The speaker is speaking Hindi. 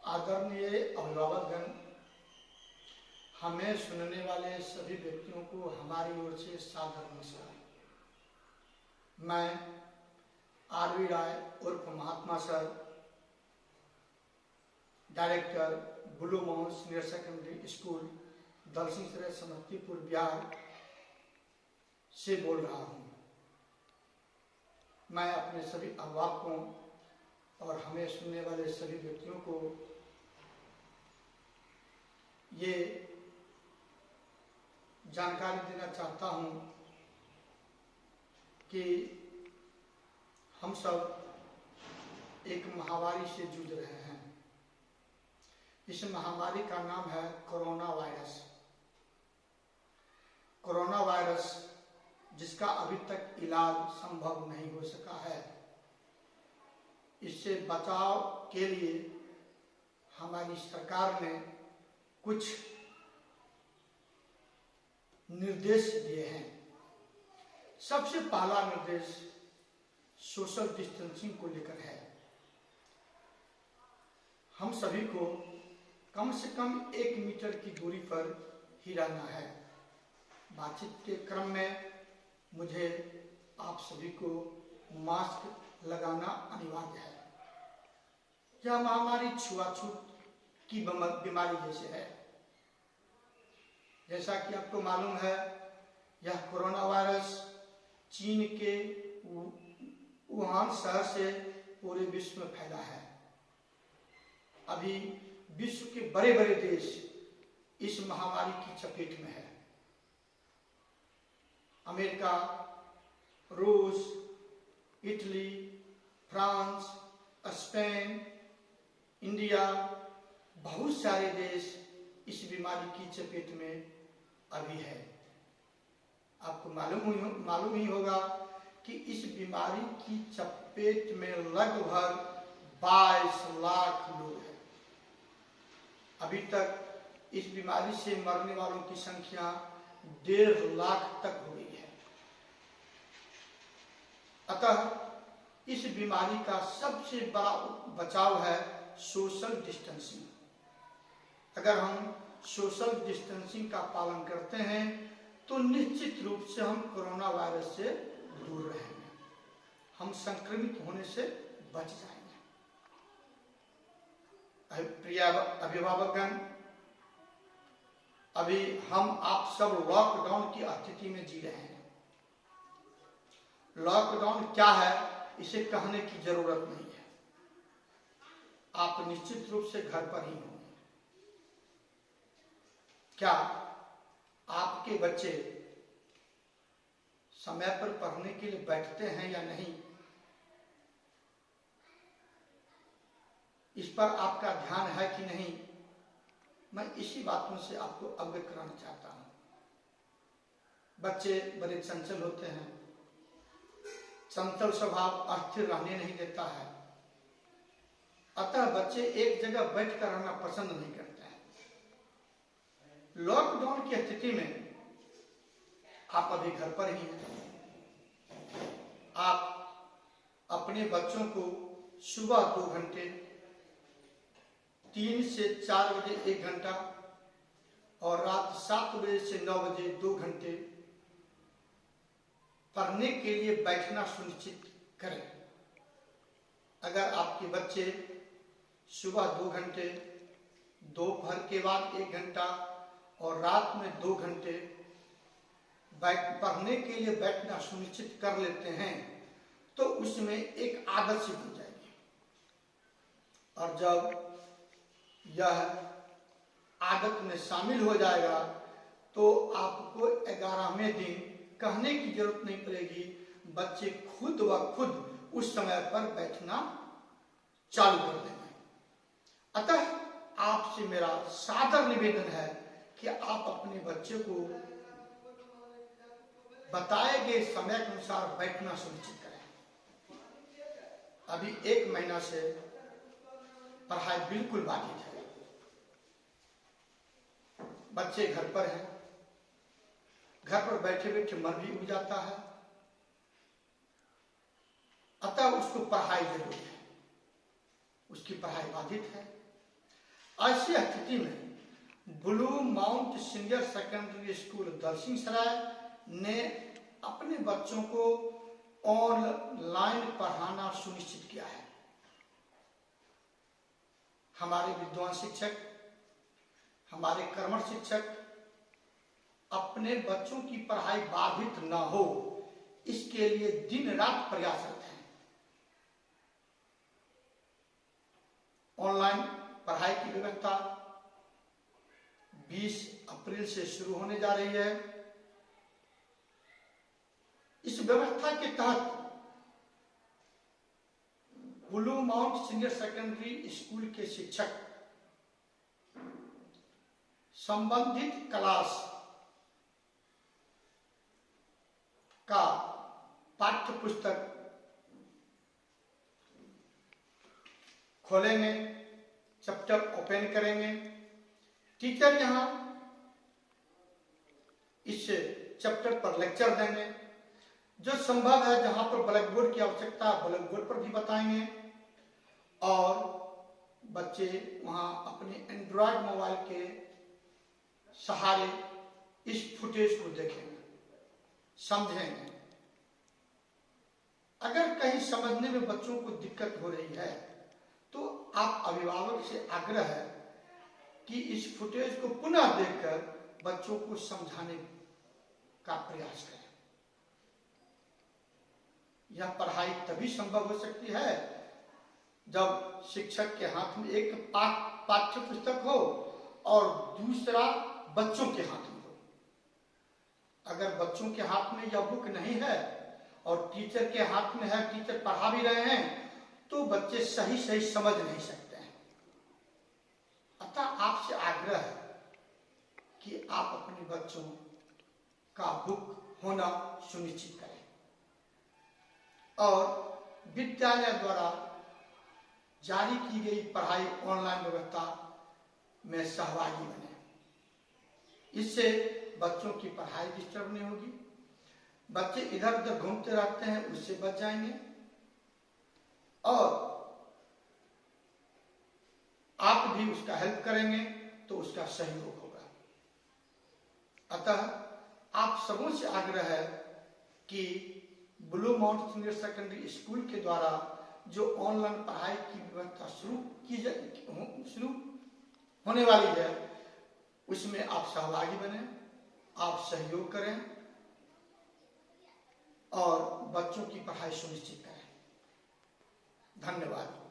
आदरणीय अभिभावकगण, हमें सुनने वाले सभी व्यक्तियों को हमारी ओर से सादर नमस्कार। मैं आर.वी. राय उर्फ Mahatma sir, director blue mount senior secondary school Dalsinghsarai Samastipur Bihar से बोल रहा हूँ। मैं अपने सभी अभिभावकों और हमें सुनने वाले सभी व्यक्तियों को ये जानकारी देना चाहता हूँ कि हम सब एक महामारी से जूझ रहे हैं। इस महामारी का नाम है कोरोना वायरस। कोरोना वायरस जिसका अभी तक इलाज संभव नहीं हो सका है। इससे बचाव के लिए हमारी सरकार ने कुछ निर्देश दिए हैं। सबसे पहला निर्देश सोशल डिस्टेंसिंग को लेकर है। हम सभी को कम से कम 1 मीटर की दूरी पर ही रहना है। बातचीत के क्रम में मुझे आप सभी को मास्क लगाना अनिवार्य है। यह महामारी छुआछूत की बीमारी जैसे है। जैसा कि आपको मालूम है, यह कोरोना वायरस चीन के वुहान शहर से पूरे विश्व में फैला है। अभी विश्व के बड़े बड़े देश इस महामारी की चपेट में है। अमेरिका, रूस, इटली, फ्रांस, स्पेन, इंडिया, बहुत सारे देश इस बीमारी की चपेट में अभी है। आपको मालूम ही होगा कि इस बीमारी की चपेट में लगभग 22 लाख लोग हैं। अभी तक इस बीमारी से मरने वालों की संख्या 1.5 लाख तक हो गई है। अतः इस बीमारी का सबसे बड़ा बचाव है सोशल डिस्टेंसिंग। अगर हम सोशल डिस्टेंसिंग का पालन करते हैं तो निश्चित रूप से हम कोरोना वायरस से दूर रहेंगे। हम संक्रमित होने से बच जाएंगे। प्रिय अभिभावकगण, अभी हम आप सब लॉकडाउन की स्थिति में जी रहे हैं। लॉकडाउन क्या है इसे कहने की जरूरत नहीं है। आप निश्चित रूप से घर पर ही होंगे। क्या आपके बच्चे समय पर पढ़ने के लिए बैठते हैं या नहीं, इस पर आपका ध्यान है कि नहीं, मैं इसी बातों से आपको अवगत कराना चाहता हूं। बच्चे बड़े चंचल होते हैं। चंचल स्वभाव अस्थिर रहने नहीं देता है। अतः बच्चे एक जगह बैठकर रहना पसंद नहीं करते हैं। लॉकडाउन की स्थिति में आप अभी घर पर ही हैं। आप अपने बच्चों को सुबह 2 घंटे, 3 से 4 बजे 1 घंटा और रात 7 बजे से 9 बजे 2 घंटे पढ़ने के लिए बैठना सुनिश्चित करें। अगर आपके बच्चे सुबह 2 घंटे, दोपहर के बाद 1 घंटा और रात में 2 घंटे पढ़ने के लिए बैठना सुनिश्चित कर लेते हैं तो उसमें एक आदत सी बन जाएगी। और जब यह आदत में शामिल हो जाएगा तो आपको 11वें दिन कहने की जरूरत नहीं पड़ेगी। बच्चे खुद व खुद उस समय पर बैठना चालू कर देंगे। अतः आपसे मेरा सादर निवेदन है कि आप अपने बच्चे को बताए गए समय के अनुसार बैठना सुनिश्चित करें। अभी 1 महीना से पढ़ाई बिल्कुल बाधित है। बच्चे घर पर हैं। घर पर बैठे बैठे मन भी उब जाता है। अतः उसको पढ़ाई जरूरी है। उसकी पढ़ाई बाधित है। ऐसी स्थिति में blue mount senior secondary school Dalsinghsarai ने अपने बच्चों को ऑनलाइन पढ़ाना सुनिश्चित किया है। हमारे विद्वान शिक्षक, हमारे कर्मठ शिक्षक अपने बच्चों की पढ़ाई बाधित न हो, इसके लिए दिन रात प्रयासरत हैं। ऑनलाइन पढ़ाई की व्यवस्था 20 अप्रैल से शुरू होने जा रही है। इस व्यवस्था के तहत blue mount senior secondary school के शिक्षक संबंधित क्लास का पाठ्य पुस्तक खोलेंगे, चैप्टर ओपन करेंगे। टीचर यहां इस चैप्टर पर लेक्चर देंगे। जो संभव है, जहां पर ब्लैक बोर्ड की आवश्यकता है, ब्लैक बोर्ड पर भी बताएंगे और बच्चे वहां अपने एंड्रॉयड मोबाइल के सहारे इस फुटेज को देखेंगे, समझेंगे। अगर कहीं समझने में बच्चों को दिक्कत हो रही है तो आप अभिभावक से आग्रह है कि इस फुटेज को पुनः देखकर बच्चों को समझाने का प्रयास करें। यह पढ़ाई तभी संभव हो सकती है जब शिक्षक के हाथ में एक पाठ्य पुस्तक हो और दूसरा बच्चों के हाथ में हो। अगर बच्चों के हाथ में यह बुक नहीं है और टीचर के हाथ में है, टीचर पढ़ा भी रहे हैं, तो बच्चे सही सही समझ नहीं सकते हैं। अतः आपसे आग्रह है कि आप अपने बच्चों का बुक होना सुनिश्चित करें और विद्यालय द्वारा जारी की गई पढ़ाई ऑनलाइन व्यवस्था में सहभागी बने। इससे बच्चों की पढ़ाई डिस्टर्ब नहीं होगी, बच्चे इधर उधर घूमते रहते हैं, उससे बच जाएंगे और आप भी उसका हेल्प करेंगे तो उसका सहयोग होगा। अतः आप सबों से आग्रह है कि blue mount senior secondary school के द्वारा जो ऑनलाइन पढ़ाई की व्यवस्था शुरू होने वाली है, उसमें आप सहभागी बने, आप सहयोग करें और बच्चों की पढ़ाई सुनिश्चित करें। धन्यवाद।